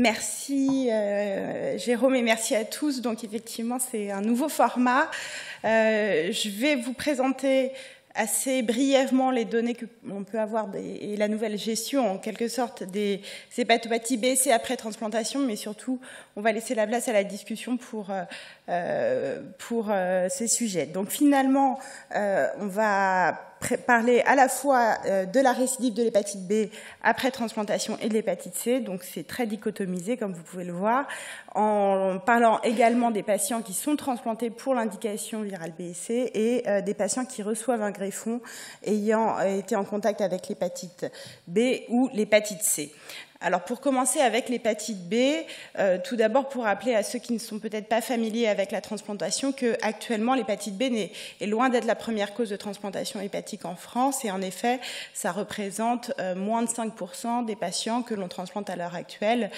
Merci Jérôme et merci à tous. Donc effectivement, c'est un nouveau format. Je vais vous présenter assez brièvement les données que l'on peut avoir et la nouvelle gestion en quelque sorte des hépatopathies B et C après transplantation, mais surtout on va laisser la place à la discussion pour ces sujets. Donc finalement, on va parler à la fois de la récidive de l'hépatite B après transplantation et de l'hépatite C, donc c'est très dichotomisé comme vous pouvez le voir, en parlant également des patients qui sont transplantés pour l'indication virale B et C et des patients qui reçoivent un greffon ayant été en contact avec l'hépatite B ou l'hépatite C. Alors pour commencer avec l'hépatite B, tout d'abord pour rappeler à ceux qui ne sont peut-être pas familiers avec la transplantation qu'actuellement l'hépatite B est loin d'être la première cause de transplantation hépatique en France et en effet ça représente moins de 5% des patients que l'on transplante à l'heure actuelle,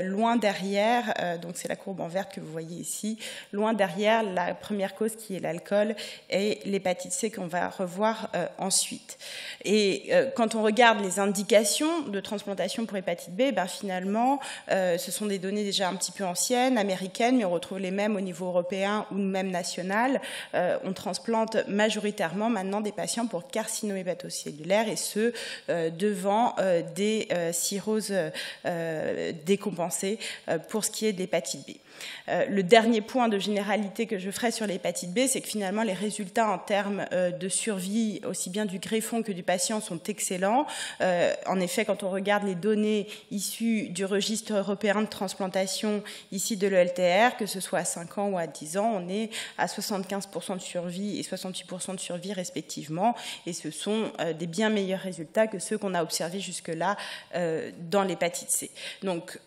loin derrière, donc c'est la courbe en verte que vous voyez ici, loin derrière la première cause qui est l'alcool et l'hépatite C qu'on va revoir ensuite. Et quand on regarde les indications de transplantation pour hépatite B, ben finalement, ce sont des données déjà un petit peu anciennes, américaines, mais on retrouve les mêmes au niveau européen ou même national. On transplante majoritairement maintenant des patients pour carcinome hépatocellulaire et ce, devant des cirrhoses décompensées pour ce qui est d'hépatite B. Le dernier point de généralité que je ferai sur l'hépatite B, c'est que finalement les résultats en termes de survie, aussi bien du greffon que du patient, sont excellents. En effet, quand on regarde les données issues du registre européen de transplantation, ici de l'ELTR, que ce soit à 5 ans ou à 10 ans, on est à 75% de survie et 68% de survie respectivement. Et ce sont des bien meilleurs résultats que ceux qu'on a observés jusque-là dans l'hépatite C. Donc,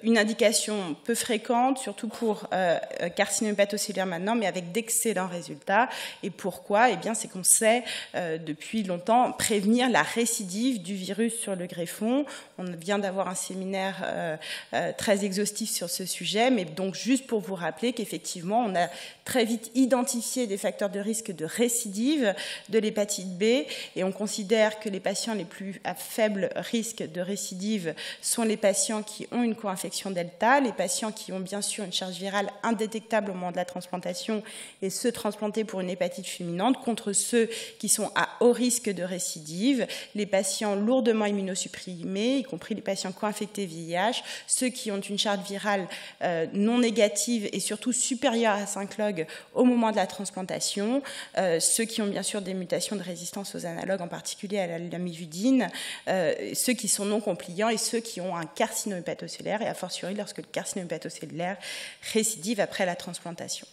une indication peu fréquente, surtout pour carcinome hépatocellulaire maintenant, mais avec d'excellents résultats. Et pourquoi ? Eh bien, c'est qu'on sait depuis longtemps prévenir la récidive du virus sur le greffon. On vient d'avoir un séminaire très exhaustif sur ce sujet, mais donc juste pour vous rappeler qu'effectivement, on a très vite identifié des facteurs de risque de récidive de l'hépatite B et on considère que les patients les plus à faible risque de récidive sont les patients qui ont une co-infection delta, les patients qui ont bien sûr une charge virale indétectable au moment de la transplantation et ceux transplantés pour une hépatite fulminante contre ceux qui sont à haut risque de récidive, les patients lourdement immunosupprimés, y compris les patients co-infectés VIH, ceux qui ont une charge virale non négative et surtout supérieure à 5 log au moment de la transplantation, ceux qui ont bien sûr des mutations de résistance aux analogues, en particulier à la lamivudine, ceux qui sont non compliants et ceux qui ont un carcinome hépatocellulaire et a fortiori lorsque le carcinome hépatocellulaire récidive après la transplantation.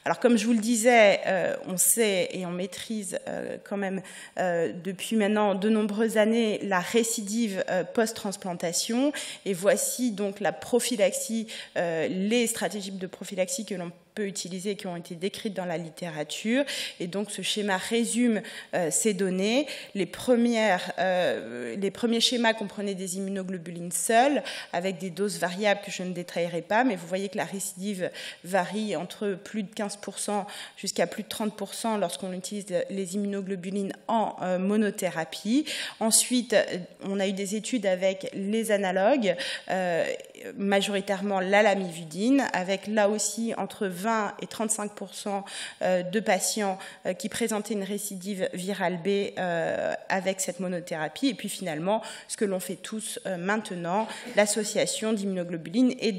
Alors comme je vous le disais, on sait et on maîtrise quand même depuis maintenant de nombreuses années la récidive post-transplantation et voici donc la prophylaxie, les stratégies de prophylaxie que l'on peut utiliser qui ont été décrites dans la littérature et donc ce schéma résume ces données. Les premiers schémas comprenaient des immunoglobulines seules avec des doses variables que je ne détaillerai pas, mais vous voyez que la récidive varie entre plus de 15% jusqu'à plus de 30% lorsqu'on utilise les immunoglobulines en monothérapie. Ensuite, on a eu des études avec les analogues, majoritairement la lamivudine, avec là aussi entre 20 et 35% de patients qui présentaient une récidive virale B avec cette monothérapie. Et puis finalement, ce que l'on fait tous maintenant, l'association d'immunoglobulines et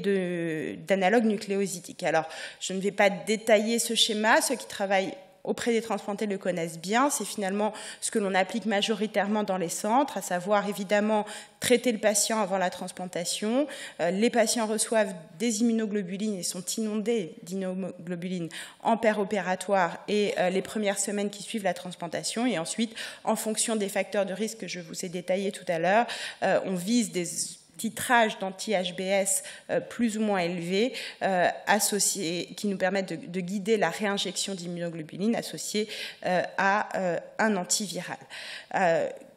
d'analogues nucléosidiques. Alors, je ne vais pas détailler ce schéma. Ceux qui travaillent auprès des transplantés le connaissent bien. C'est finalement ce que l'on applique majoritairement dans les centres, à savoir évidemment traiter le patient avant la transplantation. Les patients reçoivent des immunoglobulines et sont inondés d'immunoglobulines en péropératoire et les premières semaines qui suivent la transplantation. Et ensuite, en fonction des facteurs de risque que je vous ai détaillés tout à l'heure, on vise des titrage d'anti-HBS plus ou moins élevés associés, qui nous permettent de guider la réinjection d'immunoglobulines associée à un antiviral.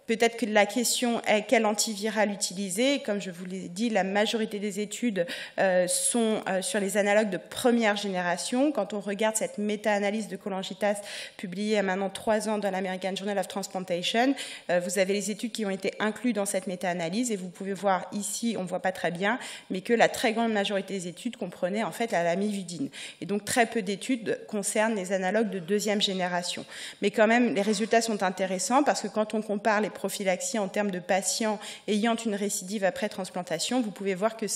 peut-être que la question est quel antiviral utiliser. Comme je vous l'ai dit, la majorité des études sont sur les analogues de première génération. Quand on regarde cette méta-analyse de cholangitase publiée il y a maintenant 3 ans dans l'American Journal of Transplantation, vous avez les études qui ont été incluses dans cette méta-analyse et vous pouvez voir ici, on ne voit pas très bien, mais que la très grande majorité des études comprenaient en fait la lamivudine. Et donc très peu d'études concernent les analogues de deuxième génération. Mais quand même, les résultats sont intéressants parce que quand on compare les prophylaxies en termes de patients ayant une récidive après transplantation, vous pouvez voir que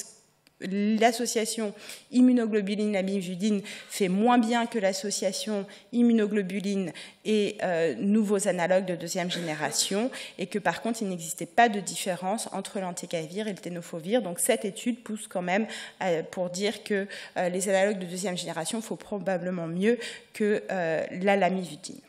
l'association immunoglobuline-lamivudine fait moins bien que l'association immunoglobuline et nouveaux analogues de deuxième génération, et que par contre il n'existait pas de différence entre l'entecavir et le tenofovir. Donc cette étude pousse quand même pour dire que les analogues de deuxième génération font probablement mieux que la lamivudine.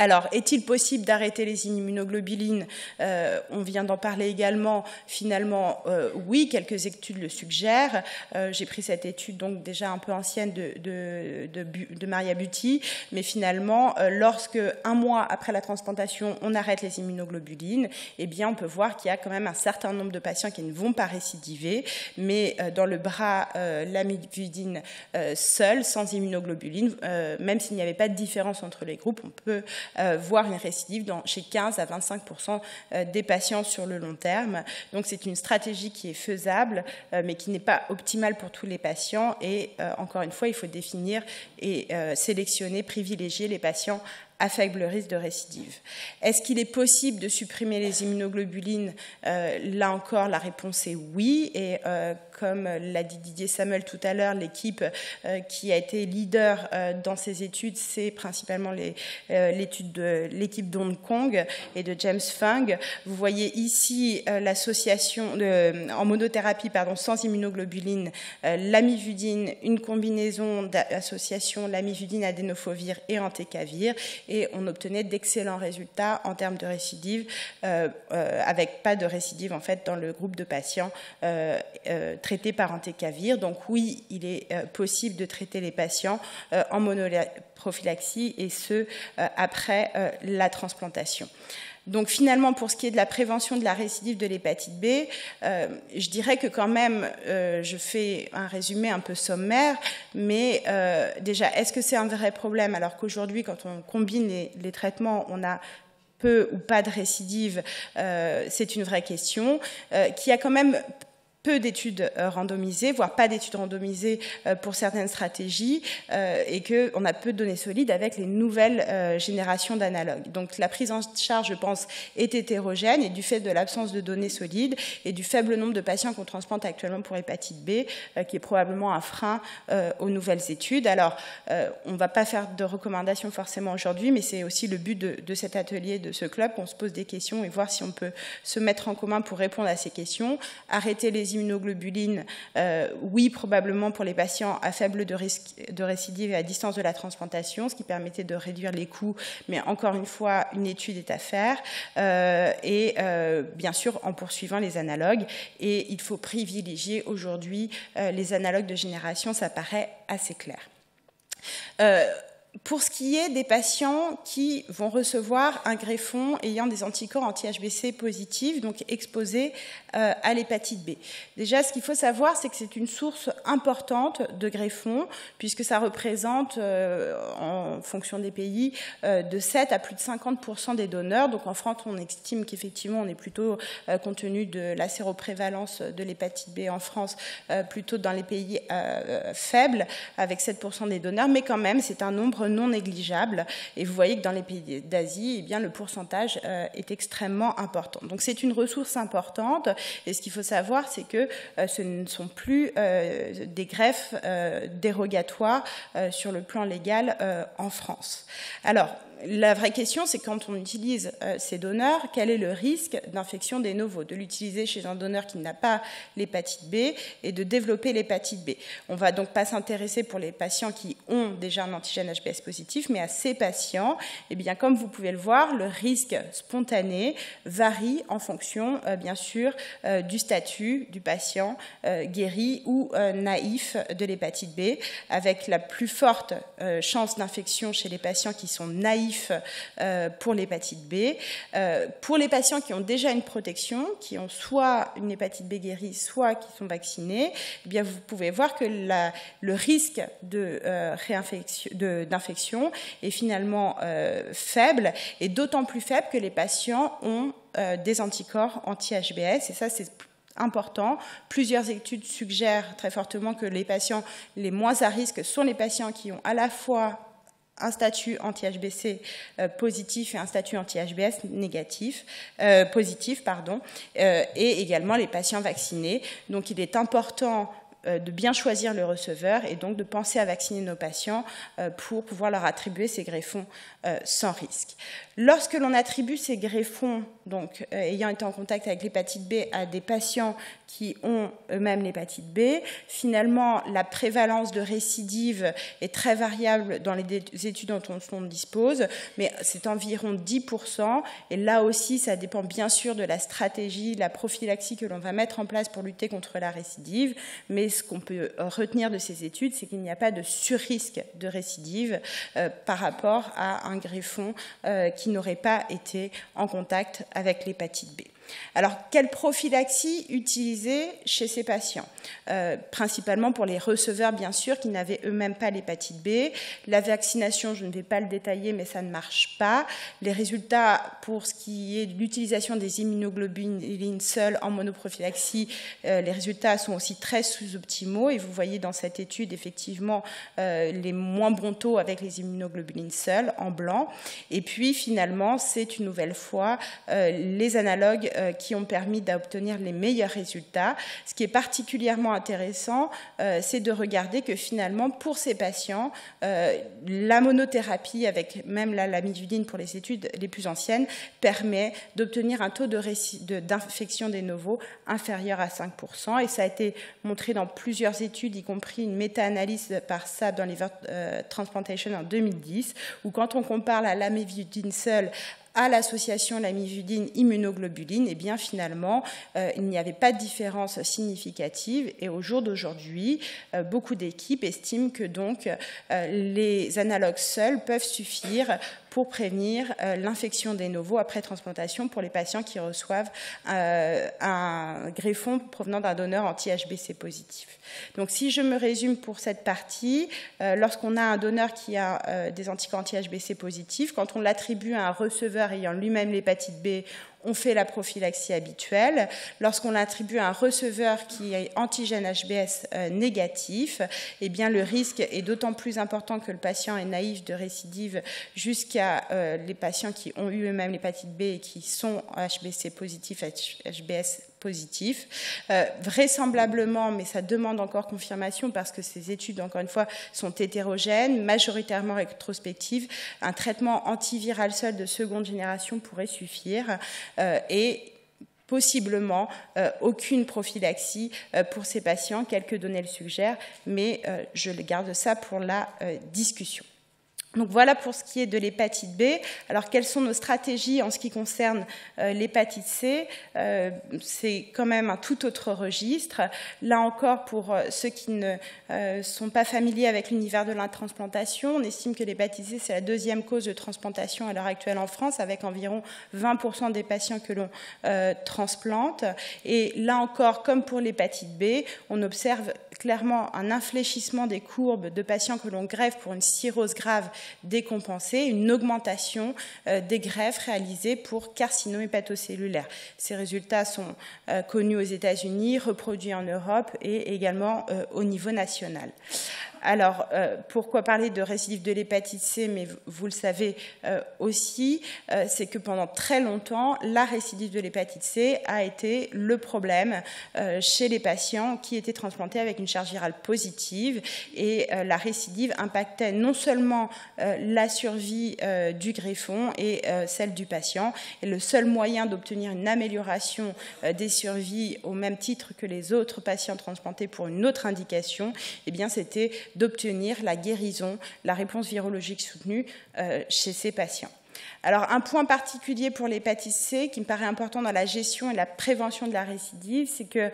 Alors, est-il possible d'arrêter les immunoglobulines? On vient d'en parler également. Finalement, oui, quelques études le suggèrent. J'ai pris cette étude donc déjà un peu ancienne de Maria Butti, mais finalement, lorsque 1 mois après la transplantation, on arrête les immunoglobulines, eh bien, on peut voir qu'il y a quand même un certain nombre de patients qui ne vont pas récidiver, mais dans le bras lamivudine seul, sans immunoglobulines, même s'il n'y avait pas de différence entre les groupes, on peut voir une récidive chez 15 à 25% des patients sur le long terme. Donc c'est une stratégie qui est faisable, mais qui n'est pas optimale pour tous les patients. Et encore une fois, il faut définir et sélectionner, privilégier les patients à faible risque de récidive. Est-ce qu'il est possible de supprimer les immunoglobulines? Là encore, la réponse est oui. Et comme l'a dit Didier Samuel tout à l'heure, l'équipe qui a été leader dans ces études, c'est principalement l'étude de l'équipe d'Hong Kong et de James Fung. Vous voyez ici l'association en monothérapie sans immunoglobulines, lamivudine, une combinaison d'associations lamivudine, adénofovir et entecavir. Et on obtenait d'excellents résultats en termes de récidive, avec pas de récidive en fait dans le groupe de patients traités par entecavir. Donc oui, il est possible de traiter les patients en monoprophylaxie et ce après la transplantation. Donc finalement, pour ce qui est de la prévention de la récidive de l'hépatite B, je dirais que quand même, je fais un résumé un peu sommaire, mais déjà, est-ce que c'est un vrai problème alors qu'aujourd'hui, quand on combine les traitements, on a peu ou pas de récidive, c'est une vraie question, qui a quand même peu d'études randomisées, voire pas d'études randomisées pour certaines stratégies, et qu'on a peu de données solides avec les nouvelles générations d'analogues. Donc la prise en charge, je pense, est hétérogène, et du fait de l'absence de données solides et du faible nombre de patients qu'on transplante actuellement pour hépatite B, qui est probablement un frein aux nouvelles études. Alors, on ne va pas faire de recommandations forcément aujourd'hui, mais c'est aussi le but de cet atelier, de ce club, qu'on se pose des questions et voir si on peut se mettre en commun pour répondre à ces questions. Arrêter les immunoglobulines, oui, probablement pour les patients à faible de risque de récidive et à distance de la transplantation, ce qui permettait de réduire les coûts, mais encore une fois, une étude est à faire, et bien sûr en poursuivant les analogues, et il faut privilégier aujourd'hui les analogues de génération, ça paraît assez clair. Pour ce qui est des patients qui vont recevoir un greffon ayant des anticorps anti-HBC positifs, donc exposés à l'hépatite B. Déjà, ce qu'il faut savoir, c'est que c'est une source importante de greffons, puisque ça représente, en fonction des pays, de 7 à plus de 50% des donneurs. Donc en France, on estime qu'effectivement, on est plutôt, compte tenu de la séroprévalence de l'hépatite B en France, plutôt dans les pays faibles, avec 7% des donneurs, mais quand même, c'est un nombre non négligeable. Et vous voyez que dans les pays d'Asie, eh bien, le pourcentage est extrêmement important. Donc c'est une ressource importante. Et ce qu'il faut savoir, c'est que ce ne sont plus des greffes dérogatoires sur le plan légal en France. Alors, la vraie question, c'est quand on utilise ces donneurs, quel est le risque d'infection des novo, de l'utiliser chez un donneur qui n'a pas l'hépatite B et de développer l'hépatite B. On ne va donc pas s'intéresser pour les patients qui ont déjà un antigène HBs positif, mais à ces patients, eh bien, comme vous pouvez le voir, le risque spontané varie en fonction, bien sûr, du statut du patient guéri ou naïf de l'hépatite B, avec la plus forte chance d'infection chez les patients qui sont naïfs tarif pour l'hépatite B. Pour les patients qui ont déjà une protection, qui ont soit une hépatite B guérie, soit qui sont vaccinés, eh bien vous pouvez voir que le risque d'infection est finalement faible, et d'autant plus faible que les patients ont des anticorps anti-HBs, et ça c'est important. Plusieurs études suggèrent très fortement que les patients les moins à risque sont les patients qui ont à la fois un statut anti-HBC positif et un statut anti-HBs positif, et également les patients vaccinés. Donc il est important de bien choisir le receveur et donc de penser à vacciner nos patients pour pouvoir leur attribuer ces greffons sans risque. Lorsque l'on attribue ces greffons, donc ayant été en contact avec l'hépatite B, à des patients qui ont eux-mêmes l'hépatite B, finalement la prévalence de récidive est très variable dans les études dont on dispose, mais c'est environ 10%, et là aussi ça dépend bien sûr de la stratégie, la prophylaxie que l'on va mettre en place pour lutter contre la récidive, mais ce qu'on peut retenir de ces études, c'est qu'il n'y a pas de surrisque de récidive par rapport à un greffon qui n'aurait pas été en contact avec l'hépatite B. Alors, quelle prophylaxie utiliser chez ces patients? Principalement pour les receveurs, bien sûr, qui n'avaient eux-mêmes pas l'hépatite B. La vaccination, je ne vais pas le détailler, mais ça ne marche pas. Les résultats pour ce qui est de l'utilisation des immunoglobulines seules en monoprophylaxie, les résultats sont aussi très sous-optimaux. Et vous voyez dans cette étude, effectivement, les moins bons taux avec les immunoglobulines seules, en blanc. Et puis, finalement, c'est une nouvelle fois les analogues qui ont permis d'obtenir les meilleurs résultats. Ce qui est particulièrement intéressant, c'est de regarder que finalement, pour ces patients, la monothérapie avec même la lamivudine pour les études les plus anciennes permet d'obtenir un taux d'infection des novos inférieur à 5%. Et ça a été montré dans plusieurs études, y compris une méta-analyse par SAB dans Liver Transplantation en 2010, où quand on compare la lamivudine seule à l'association lamivudine-immunoglobuline, eh bien finalement, il n'y avait pas de différence significative. Et au jour d'aujourd'hui, beaucoup d'équipes estiment que donc les analogues seuls peuvent suffire pour prévenir l'infection des novos après transplantation pour les patients qui reçoivent un greffon provenant d'un donneur anti-HBC positif. Donc si je me résume pour cette partie, lorsqu'on a un donneur qui a des anticorps anti-HBC positifs, quand on l'attribue à un receveur ayant lui-même l'hépatite B, on fait la prophylaxie habituelle. Lorsqu'on l'attribue à un receveur qui est antigène HBs négatif, eh bien le risque est d'autant plus important que le patient est naïf de récidive jusqu'à les patients qui ont eu eux-mêmes l'hépatite B et qui sont HBC positifs, HBs positifs. Vraisemblablement, mais ça demande encore confirmation parce que ces études, encore une fois, sont hétérogènes, majoritairement rétrospectives, un traitement antiviral seul de seconde génération pourrait suffire. Et possiblement aucune prophylaxie pour ces patients, quelques données le suggèrent, mais je garde ça pour la discussion. Donc voilà pour ce qui est de l'hépatite B. Alors quelles sont nos stratégies en ce qui concerne l'hépatite C? C'est quand même un tout autre registre. Là encore, pour ceux qui ne sont pas familiers avec l'univers de la transplantation, on estime que l'hépatite C, c'est la deuxième cause de transplantation à l'heure actuelle en France, avec environ 20% des patients que l'on transplante. Et là encore, comme pour l'hépatite B, on observe clairement un infléchissement des courbes de patients que l'on greffe pour une cirrhose grave décompensée, une augmentation des greffes réalisées pour carcinome hépatocellulaire. Ces résultats sont connus aux États-Unis, reproduits en Europe et également au niveau national. Alors, pourquoi parler de récidive de l'hépatite C, mais vous le savez aussi, c'est que pendant très longtemps, la récidive de l'hépatite C a été le problème chez les patients qui étaient transplantés avec une charge virale positive, et la récidive impactait non seulement la survie du greffon et celle du patient, et le seul moyen d'obtenir une amélioration des survies au même titre que les autres patients transplantés pour une autre indication, eh bien c'était d'obtenir la guérison, la réponse virologique soutenue chez ces patients. Alors, un point particulier pour l'hépatite C qui me paraît important dans la gestion et la prévention de la récidive, c'est que,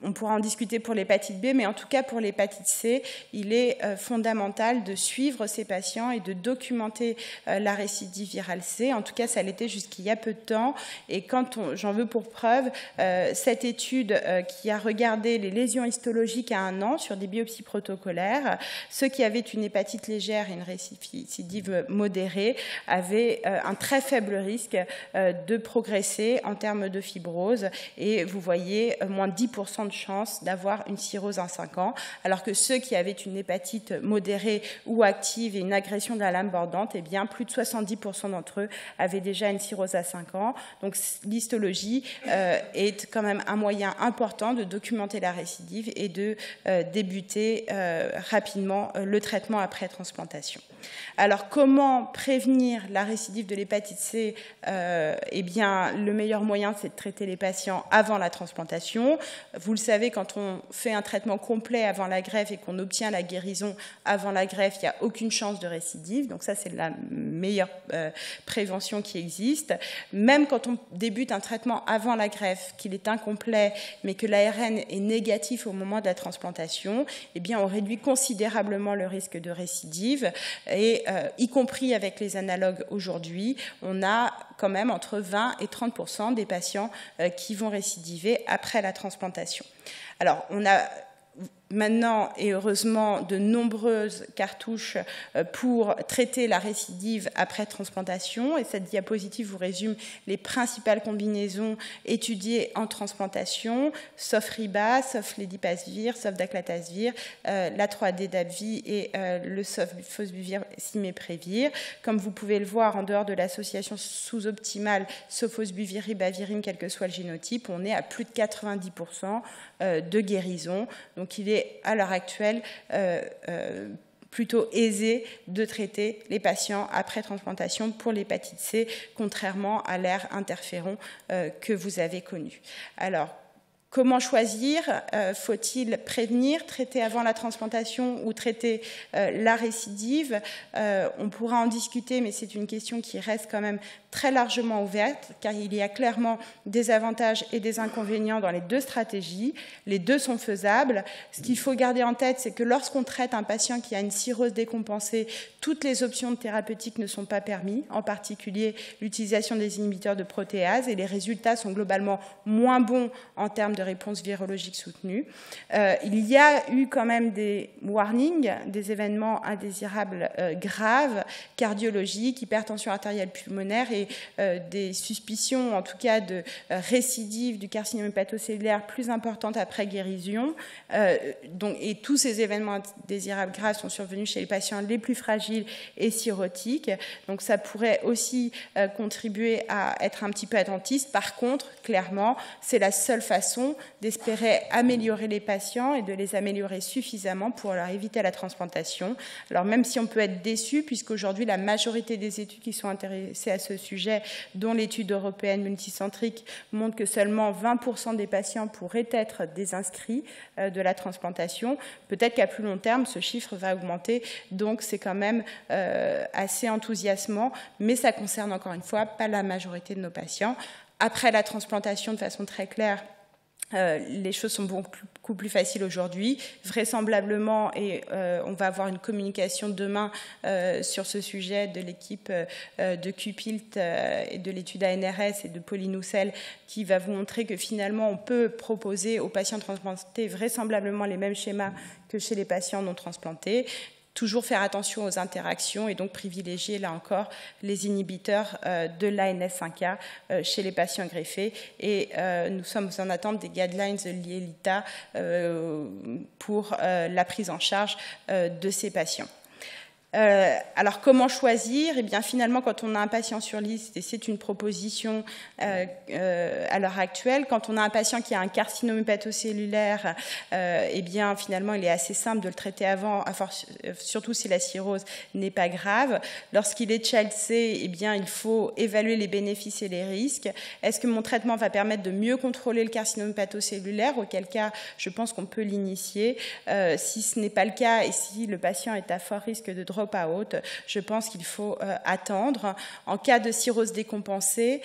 on pourra en discuter pour l'hépatite B, mais en tout cas pour l'hépatite C, il est fondamental de suivre ces patients et de documenter la récidive virale C. En tout cas, ça l'était jusqu'il y a peu de temps. Et quand j'en veux pour preuve, cette étude qui a regardé les lésions histologiques à 1 an sur des biopsies protocolaires, ceux qui avaient une hépatite légère et une récidive modérée avaient un très faible risque de progresser en termes de fibrose. Et vous voyez, moins de 10% de chance d'avoir une cirrhose à 5 ans, alors que ceux qui avaient une hépatite modérée ou active et une agression de la lame bordante, eh bien, plus de 70% d'entre eux avaient déjà une cirrhose à 5 ans. Donc, l'histologie est quand même un moyen important de documenter la récidive et de débuter rapidement le traitement après transplantation. Alors, comment prévenir la récidive de l'hépatite C? Eh bien, le meilleur moyen, c'est de traiter les patients avant la transplantation. Vous le savez, quand on fait un traitement complet avant la greffe et qu'on obtient la guérison avant la greffe, il n'y a aucune chance de récidive. Donc ça, c'est la meilleure prévention qui existe. Même quand on débute un traitement avant la greffe, qu'il est incomplet, mais que l'ARN est négatif au moment de la transplantation, eh bien, on réduit considérablement le risque de récidive. Et y compris avec les analogues aujourd'hui, on a quand même entre 20 et 30% des patients qui vont récidiver après la transplantation. Alors, on a maintenant, et heureusement, de nombreuses cartouches pour traiter la récidive après transplantation. Et cette diapositive vous résume les principales combinaisons étudiées en transplantation, sauf Riba, sauf l'Edipasvir, sauf Daclatasvir, la 3-D-Dabvi et le Sofosbuvir Siméprévir. Comme vous pouvez le voir, en dehors de l'association sous-optimale Sofosbuvir-Ribavirin, quel que soit le génotype, on est à plus de 90% de guérison. Donc, il est à l'heure actuelle plutôt aisé de traiter les patients après transplantation pour l'hépatite C, contrairement à l'ère interféron que vous avez connu. Alors, comment choisir? Faut-il prévenir, traiter avant la transplantation ou traiter la récidive? On pourra en discuter, mais c'est une question qui reste quand même très largement ouverte, car il y a clairement des avantages et des inconvénients dans les deux stratégies. Les deux sont faisables. Ce qu'il faut garder en tête, c'est que lorsqu'on traite un patient qui a une cirrhose décompensée, toutes les options thérapeutiques ne sont pas permises, en particulier l'utilisation des inhibiteurs de protéase, et les résultats sont globalement moins bons en termes de réponse virologique soutenue. Il y a eu quand même des warnings, des événements indésirables graves, cardiologiques, hypertension artérielle pulmonaire et des suspicions, en tout cas, de récidive du carcinome hépatocellulaire plus importante après guérison. Et tous ces événements indésirables graves sont survenus chez les patients les plus fragiles et cirrhotiques. Donc ça pourrait aussi contribuer à être un petit peu attentiste. Par contre, clairement, c'est la seule façon d'espérer améliorer les patients et de les améliorer suffisamment pour leur éviter la transplantation. Alors même si on peut être déçu, puisqu'aujourd'hui la majorité des études qui sont intéressées à ce sujet, dont l'étude européenne multicentrique, montre que seulement 20% des patients pourraient être désinscrits de la transplantation. Peut-être qu'à plus long terme, ce chiffre va augmenter, donc c'est quand même assez enthousiasmant, mais ça concerne encore une fois pas la majorité de nos patients. Après la transplantation, de façon très claire, les choses sont beaucoup plus faciles aujourd'hui, vraisemblablement, et on va avoir une communication demain sur ce sujet de l'équipe de QPILT et de l'étude ANRS et de Pauline Houssel, qui va vous montrer que finalement on peut proposer aux patients transplantés vraisemblablement les mêmes schémas que chez les patients non transplantés. Toujours faire attention aux interactions et donc privilégier, là encore, les inhibiteurs de l'ANS5A chez les patients greffés. Et nous sommes en attente des guidelines de l'IELITA pour la prise en charge de ces patients. Alors, comment choisir? Eh bien, finalement, quand on a un patient sur liste, et c'est une proposition à l'heure actuelle, quand on a un patient qui a un carcinome hépatocellulaire, eh bien, finalement, il est assez simple de le traiter avant, surtout si la cirrhose n'est pas grave. Lorsqu'il est Child C, eh bien, il faut évaluer les bénéfices et les risques. Est-ce que mon traitement va permettre de mieux contrôler le carcinome hépatocellulaire? Auquel cas, je pense qu'on peut l'initier. Si ce n'est pas le cas et si le patient est à fort risque de drop drop-out, je pense qu'il faut attendre. En cas de cirrhose décompensée,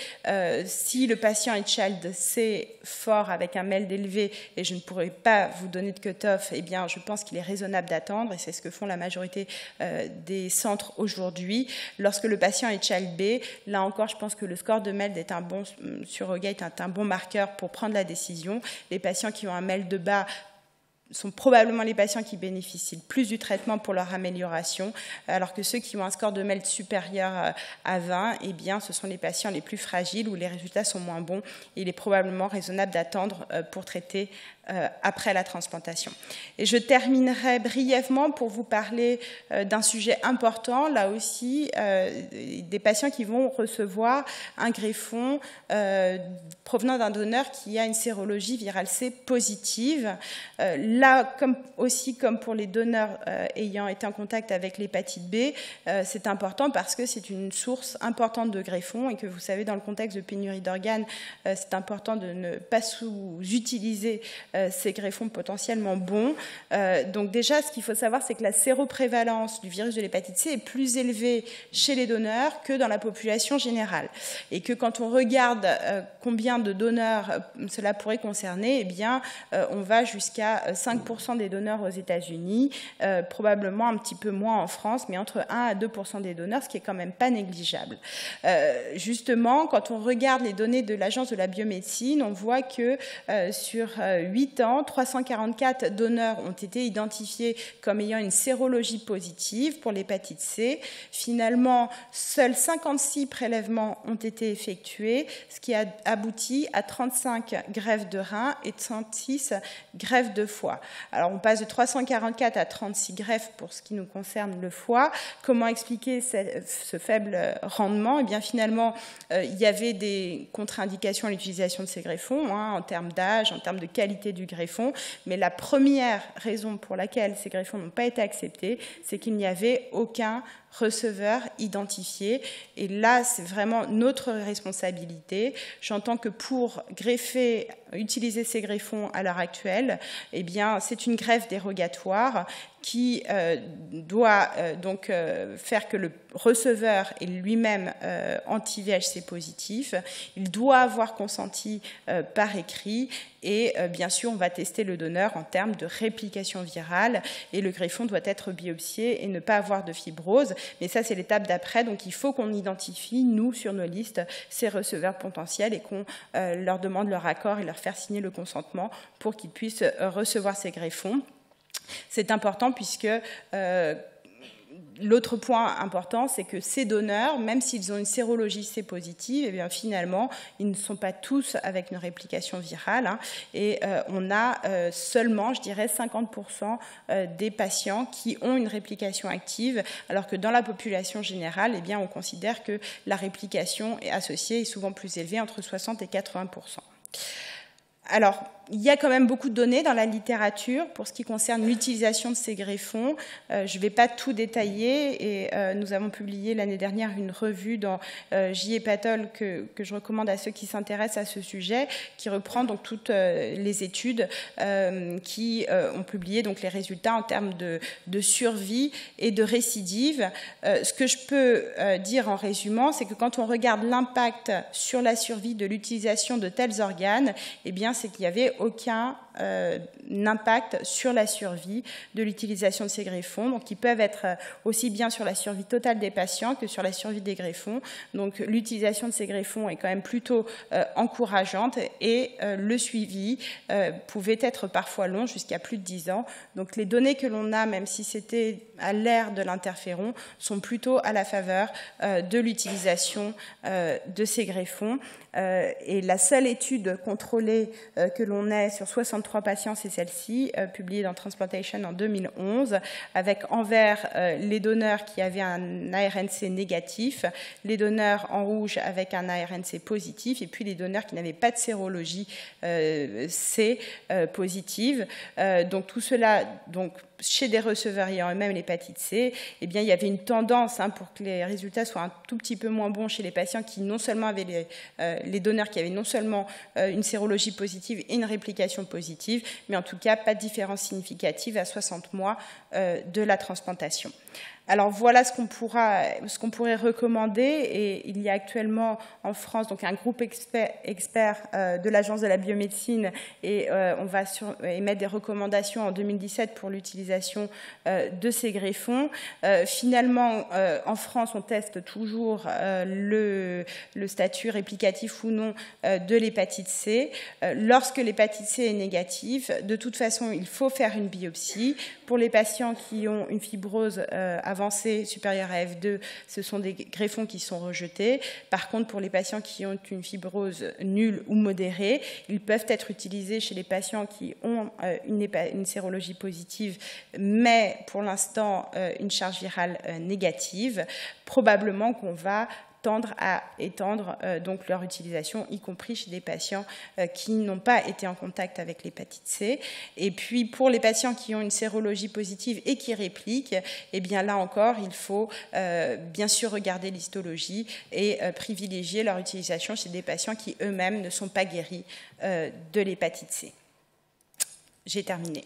si le patient est Child C fort avec un MELD élevé, et je ne pourrais pas vous donner de cut-off, eh bien, je pense qu'il est raisonnable d'attendre, et c'est ce que font la majorité des centres aujourd'hui. Lorsque le patient est Child B, là encore, je pense que le score de MELD est un bon surrogate, est un bon marqueur pour prendre la décision. Les patients qui ont un MELD bas sont probablement les patients qui bénéficient le plus du traitement pour leur amélioration, alors que ceux qui ont un score de MELD supérieur à 20, eh bien, ce sont les patients les plus fragiles où les résultats sont moins bons. Et il est probablement raisonnable d'attendre pour traiter après la transplantation. Et je terminerai brièvement pour vous parler d'un sujet important, là aussi, des patients qui vont recevoir un greffon provenant d'un donneur qui a une sérologie virale C positive. Là, comme pour les donneurs ayant été en contact avec l'hépatite B, c'est important parce que c'est une source importante de greffons et que vous savez, dans le contexte de pénurie d'organes, c'est important de ne pas sous-utiliser ces greffons potentiellement bons. Donc déjà, ce qu'il faut savoir, c'est que la séroprévalence du virus de l'hépatite C est plus élevée chez les donneurs que dans la population générale. Et que quand on regarde combien de donneurs cela pourrait concerner, eh bien, on va jusqu'à 5% des donneurs aux États-Unis, probablement un petit peu moins en France, mais entre 1 à 2% des donneurs, ce qui est quand même pas négligeable. Justement, quand on regarde les données de l'Agence de la biomédecine, on voit que sur 8 ans, 344 donneurs ont été identifiés comme ayant une sérologie positive pour l'hépatite C. Finalement, seuls 56 prélèvements ont été effectués, ce qui a abouti à 35 greffes de rein et 36 greffes de foie. Alors, on passe de 344 à 36 greffes pour ce qui nous concerne le foie. Comment expliquer ce faible rendement? Eh bien, finalement, il y avait des contre-indications à l'utilisation de ces greffons, en termes d'âge, en termes de qualité du greffon, mais la première raison pour laquelle ces greffons n'ont pas été acceptés, c'est qu'il n'y avait aucun receveur identifié. Et là, c'est vraiment notre responsabilité. J'entends que pour utiliser ces greffons à l'heure actuelle, eh bien, c'est une greffe dérogatoire qui doit donc faire que le receveur est lui-même anti-VHC positif. Il doit avoir consenti par écrit et bien sûr, on va tester le donneur en termes de réplication virale et le greffon doit être biopsié et ne pas avoir de fibrose. Mais ça, c'est l'étape d'après. Donc, il faut qu'on identifie, nous, sur nos listes, ces receveurs potentiels et qu'on leur demande leur accord et leur faire signer le consentement pour qu'ils puissent recevoir ces greffons. C'est important puisque l'autre point important, c'est que ces donneurs, même s'ils ont une sérologie C positive, eh bien, finalement, ils ne sont pas tous avec une réplication virale. Et on a seulement, je dirais, 50% des patients qui ont une réplication active, alors que dans la population générale, eh bien, on considère que la réplication associée est souvent plus élevée, entre 60 et 80%. Alors, il y a quand même beaucoup de données dans la littérature pour ce qui concerne l'utilisation de ces greffons. Je ne vais pas tout détailler et nous avons publié l'année dernière une revue dans J.E.Patol que je recommande à ceux qui s'intéressent à ce sujet, qui reprend donc toutes les études qui ont publié donc les résultats en termes de survie et de récidive. Ce que je peux dire en résumant, c'est que quand on regarde l'impact sur la survie de l'utilisation de tels organes, eh bien, c'est qu'il y avait aucun impact sur la survie de l'utilisation de ces greffons, donc ils peuvent être aussi bien sur la survie totale des patients que sur la survie des greffons. Donc l'utilisation de ces greffons est quand même plutôt encourageante et le suivi pouvait être parfois long, jusqu'à plus de 10 ans. Donc les données que l'on a, même si c'était à l'ère de l'interféron, sont plutôt à la faveur de l'utilisation de ces greffons. Et la seule étude contrôlée que l'on ait sur 63 patients, c'est celle-ci, publiée dans Transplantation en 2011, avec envers les donneurs qui avaient un ARNC négatif, les donneurs en rouge avec un ARNC positif, et puis les donneurs qui n'avaient pas de sérologie C positive. Donc tout cela chez des receveurs ayant eux-mêmes l'hépatite C, eh bien, il y avait une tendance pour que les résultats soient un tout petit peu moins bons chez les patients qui non seulement avaient les donneurs qui avaient non seulement une sérologie positive et une réplication positive, mais en tout cas pas de différence significative à 60 mois de la transplantation. Alors voilà ce qu'on pourrait recommander, et il y a actuellement en France donc un groupe expert de l'Agence de la biomédecine, et on va émettre des recommandations en 2017 pour l'utilisation de ces greffons. Finalement, en France, on teste toujours le statut réplicatif ou non de l'hépatite C. Lorsque l'hépatite C est négative, de toute façon, il faut faire une biopsie. Pour les patients qui ont une fibrose avancée supérieure à F2, ce sont des greffons qui sont rejetés. Par contre, pour les patients qui ont une fibrose nulle ou modérée, ils peuvent être utilisés chez les patients qui ont une sérologie positive, mais pour l'instant une charge virale négative. Probablement qu'on va tendre à étendre donc leur utilisation, y compris chez des patients qui n'ont pas été en contact avec l'hépatite C. Et puis pour les patients qui ont une sérologie positive et qui répliquent, eh bien là encore, il faut bien sûr regarder l'histologie et privilégier leur utilisation chez des patients qui eux-mêmes ne sont pas guéris de l'hépatite C. J'ai terminé.